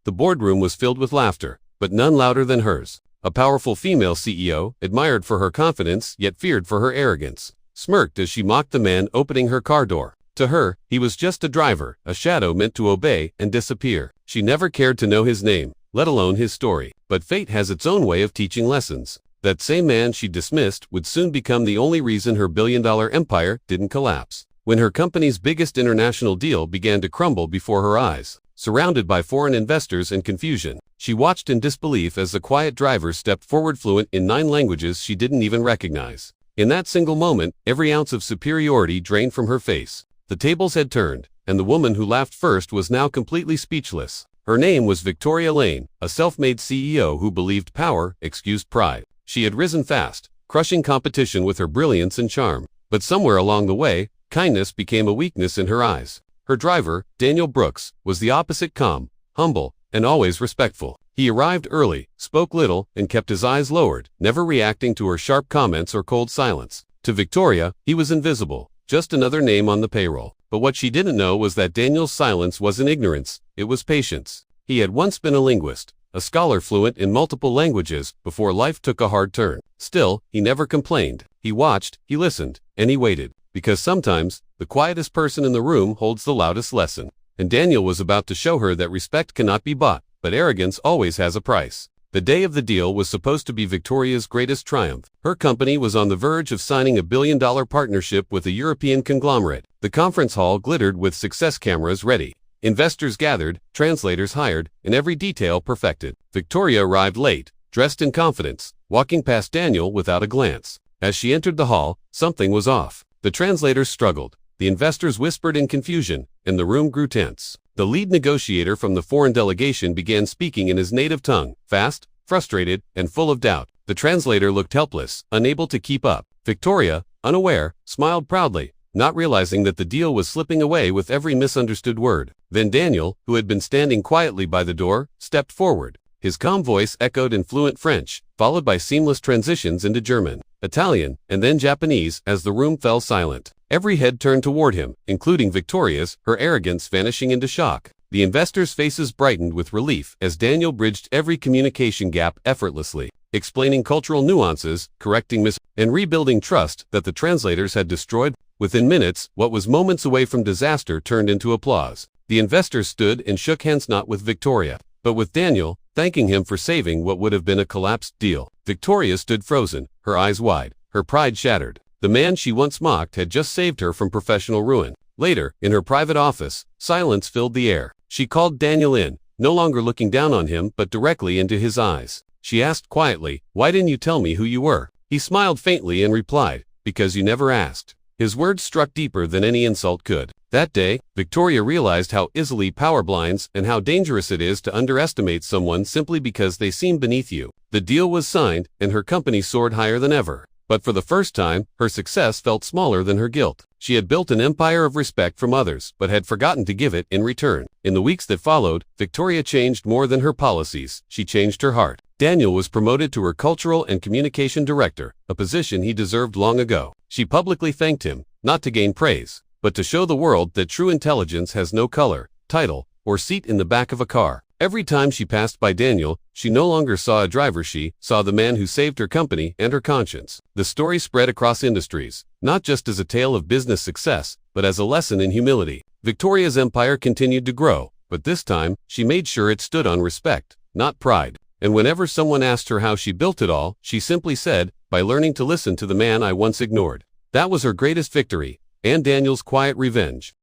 The boardroom was filled with laughter, but none louder than hers. A powerful female CEO, admired for her confidence yet feared for her arrogance, smirked as she mocked the man opening her car door. To her, he was just a driver, a shadow meant to obey and disappear. She never cared to know his name, let alone his story. But fate has its own way of teaching lessons. That same man she dismissed would soon become the only reason her billion-dollar empire didn't collapse. When her company's biggest international deal began to crumble before her eyes, surrounded by foreign investors and confusion, she watched in disbelief as the quiet driver stepped forward fluent in 9 languages she didn't even recognize. In that single moment, every ounce of superiority drained from her face. The tables had turned, and the woman who laughed first was now completely speechless. Her name was Victoria Lane, a self-made CEO who believed power excused pride. She had risen fast, crushing competition with her brilliance and charm. But somewhere along the way, kindness became a weakness in her eyes. Her driver, Daniel Brooks, was the opposite: calm, humble, and always respectful. He arrived early, spoke little, and kept his eyes lowered, never reacting to her sharp comments or cold silence. To Victoria, he was invisible, just another name on the payroll. But what she didn't know was that Daniel's silence wasn't ignorance, it was patience. He had once been a linguist, a scholar fluent in multiple languages, before life took a hard turn. Still, he never complained. He watched, he listened, and he waited. Because sometimes, the quietest person in the room holds the loudest lesson. And Daniel was about to show her that respect cannot be bought, but arrogance always has a price. The day of the deal was supposed to be Victoria's greatest triumph. Her company was on the verge of signing a billion-dollar partnership with a European conglomerate. The conference hall glittered with success cameras ready. Investors gathered, translators hired, and every detail perfected. Victoria arrived late, dressed in confidence, walking past Daniel without a glance. As she entered the hall, something was off. The translators struggled, the investors whispered in confusion, and the room grew tense. The lead negotiator from the foreign delegation began speaking in his native tongue, fast, frustrated, and full of doubt. The translator looked helpless, unable to keep up. Victoria, unaware, smiled proudly, not realizing that the deal was slipping away with every misunderstood word. Then Daniel, who had been standing quietly by the door, stepped forward. His calm voice echoed in fluent French, followed by seamless transitions into German, Italian, and then Japanese as the room fell silent. Every head turned toward him, including Victoria's, her arrogance vanishing into shock. The investors' faces brightened with relief as Daniel bridged every communication gap effortlessly, explaining cultural nuances, correcting and rebuilding trust that the translators had destroyed. Within minutes, what was moments away from disaster turned into applause. The investors stood and shook hands, not with Victoria, but with Daniel, thanking him for saving what would have been a collapsed deal. Victoria stood frozen, her eyes wide, her pride shattered. The man she once mocked had just saved her from professional ruin. Later, in her private office, silence filled the air. She called Daniel in, no longer looking down on him but directly into his eyes. She asked quietly, "Why didn't you tell me who you were?" He smiled faintly and replied, "Because you never asked." His words struck deeper than any insult could. That day, Victoria realized how easily power blinds and how dangerous it is to underestimate someone simply because they seem beneath you. The deal was signed, and her company soared higher than ever. But for the first time, her success felt smaller than her guilt. She had built an empire of respect from others, but had forgotten to give it in return. In the weeks that followed, Victoria changed more than her policies. She changed her heart. Daniel was promoted to her cultural and communication director, a position he deserved long ago. She publicly thanked him, not to gain praise, but to show the world that true intelligence has no color, title, or seat in the back of a car. Every time she passed by Daniel, she no longer saw a driver, she saw the man who saved her company and her conscience. The story spread across industries, not just as a tale of business success, but as a lesson in humility. Victoria's empire continued to grow, but this time, she made sure it stood on respect, not pride. And whenever someone asked her how she built it all, she simply said, "By learning to listen to the man I once ignored." That was her greatest victory, and Daniel's quiet revenge.